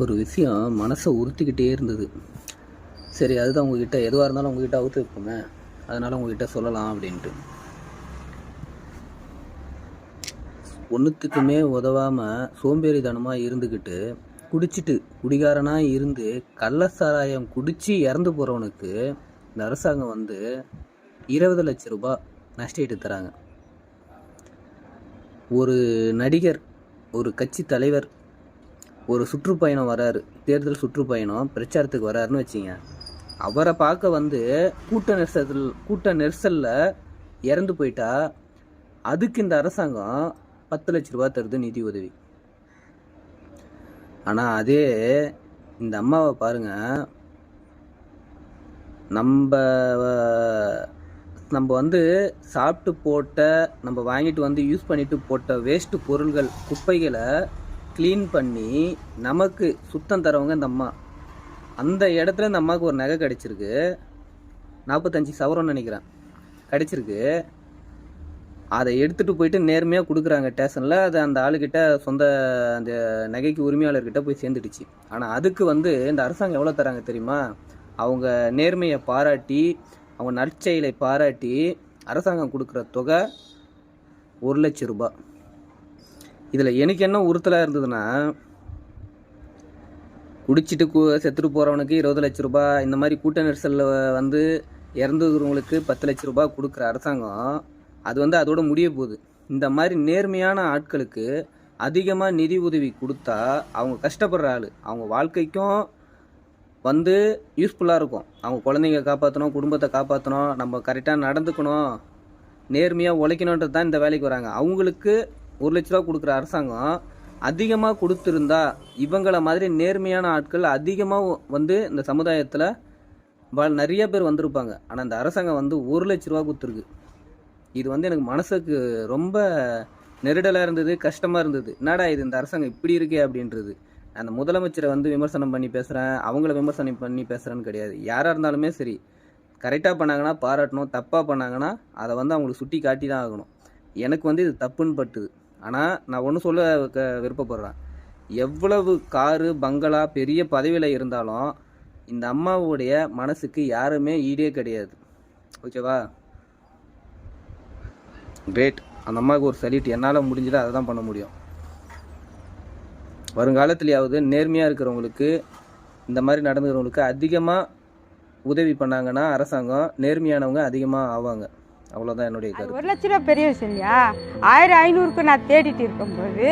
ஒரு விஷயம் மனசை உறுத்திக்கிட்டே இருந்தது. சரி, அதுதான் உங்ககிட்ட எதுவாக இருந்தாலும் உங்ககிட்ட அவுத்து வைப்போமே, அதனால் உங்ககிட்ட சொல்லலாம் அப்படின்ட்டு. ஒன்றுத்துக்குமே உதவாமல் சோம்பேறித்தனமாக இருந்துக்கிட்டு குடிச்சிட்டு குடிகாரனாக இருந்து கள்ள சாராயம் குடித்து இறந்து போகிறவனுக்கு இந்த அரசாங்கம் 20 லட்ச ரூபாய் நஷ்டஈடு தராங்க. ஒரு நடிகர், ஒரு கட்சி தலைவர் ஒரு சுற்றுப்பயணம் வராரு, தேர்தல் சுற்றுப்பயணம் பிரச்சாரத்துக்கு வராருன்னு வச்சிங்க. அவரை பார்க்க கூட்ட நெரிசலில் இறந்து போயிட்டா அதுக்கு இந்த அரசாங்கம் 10 லட்ச ரூபா தருது நிதி உதவி. ஆனால் அதே இந்த அம்மாவை பாருங்க, நம்ம சாப்பிட்டு போட்ட, நம்ம வாங்கிட்டு யூஸ் பண்ணிட்டு போட்ட வேஸ்ட் பொருள்கள், குப்பைகளை க்ளீன் பண்ணி நமக்கு சுத்தம் தரவங்க இந்த அம்மா. அந்த இடத்துல இந்த அம்மாவுக்கு ஒரு நகை கிடச்சிருக்கு, 45 சவரம்னு நினைக்கிறேன் கிடச்சிருக்கு. அதை எடுத்துகிட்டு போயிட்டு நேர்மையாக கொடுக்குறாங்க ஸ்டேஷனில். அது அந்த ஆளுக்கிட்ட, அந்த நகைக்கு உரிமையாளர்கிட்ட போய் சேர்ந்துடுச்சு. ஆனால் அதுக்கு இந்த அரசாங்கம் எவ்வளோ தராங்க தெரியுமா? அவங்க நேர்மையை பாராட்டி, அவங்க நற்செயலை பாராட்டி அரசாங்கம் கொடுக்குற தொகை 1 லட்ச ரூபாய். இதில் எனக்கு என்ன உறுத்தலாக இருந்ததுன்னா, குடிச்சிட்டு செத்துட்டு போகிறவனுக்கு 20 லட்ச ரூபாய், இந்த மாதிரி கூட்ட நெரிசலில் இறந்துக்கிறவங்களுக்கு 10 லட்ச ரூபாய் கொடுக்குற அரசாங்கம், அது அதோட முடிய போகுது. இந்த மாதிரி நேர்மையான ஆட்களுக்கு அதிகமாக நிதி உதவி கொடுத்தா அவங்க கஷ்டப்படுற ஆள், அவங்க வாழ்க்கைக்கும் யூஸ்ஃபுல்லாக இருக்கும். அவங்க குழந்தைங்க காப்பாற்றணும், குடும்பத்தை காப்பாற்றணும், நம்ம கரெக்டாக நடந்துக்கணும், நேர்மையாக உழைக்கணுன்றது தான் இந்த வேலைக்கு வராங்க. அவங்களுக்கு 1 லட்ச ரூபா கொடுக்குற அரசாங்கம் அதிகமாக கொடுத்துருந்தா இவங்கள மாதிரி நேர்மையான ஆட்கள் அதிகமாக இந்த சமுதாயத்தில் நிறைய பேர் வந்திருப்பாங்க. ஆனால் இந்த அரசாங்கம் 1 லட்ச ரூபா கொடுத்துருக்கு. இது எனக்கு மனசுக்கு ரொம்ப நெருடலாக இருந்தது, கஷ்டமாக இருந்தது. என்னடா இது, இந்த அரசாங்கம் இப்படி இருக்கே அப்படின்றது. அந்த முதலமைச்சரை விமர்சனம் பண்ணி பேசுகிறேன், அவங்கள விமர்சனம் பண்ணி பேசுகிறேன்னு கிடையாது. யாராக இருந்தாலுமே சரி, கரெக்டாக பண்ணாங்கன்னா பாராட்டணும், தப்பாக பண்ணாங்கன்னா அதை அவங்களுக்கு சுட்டி காட்டி தான் ஆகணும். எனக்கு இது தப்புன்னு பட்டுது. ஆனால் நான் ஒன்று சொல்ல விருப்பப்படுறேன், எவ்வளவு காரு பங்களா பெரிய பதவியில் இருந்தாலும் இந்த அம்மாவுடைய மனசுக்கு யாருமே ஈடே கிடையாது. ஓகேவா? கிரேட். அந்த அம்மாவுக்கு ஒரு சல்யூட். என்னால் முடிஞ்சதை அதை தான் பண்ண முடியும். வருங்காலத்துலேயாவது நேர்மையாக இருக்கிறவங்களுக்கு, இந்த மாதிரி நடந்துக்கிறவங்களுக்கு அதிகமாக உதவி பண்ணாங்கன்னா அரசாங்கம், நேர்மையானவங்க அதிகமாக ஆவாங்க. அவ்வளோதான் என்னுடைய கருத்து. 1 லட்ச ரூபா பெரிய விஷயம் இல்லையா? 1500க்கு நான் தேடிட்டு இருக்கும்போது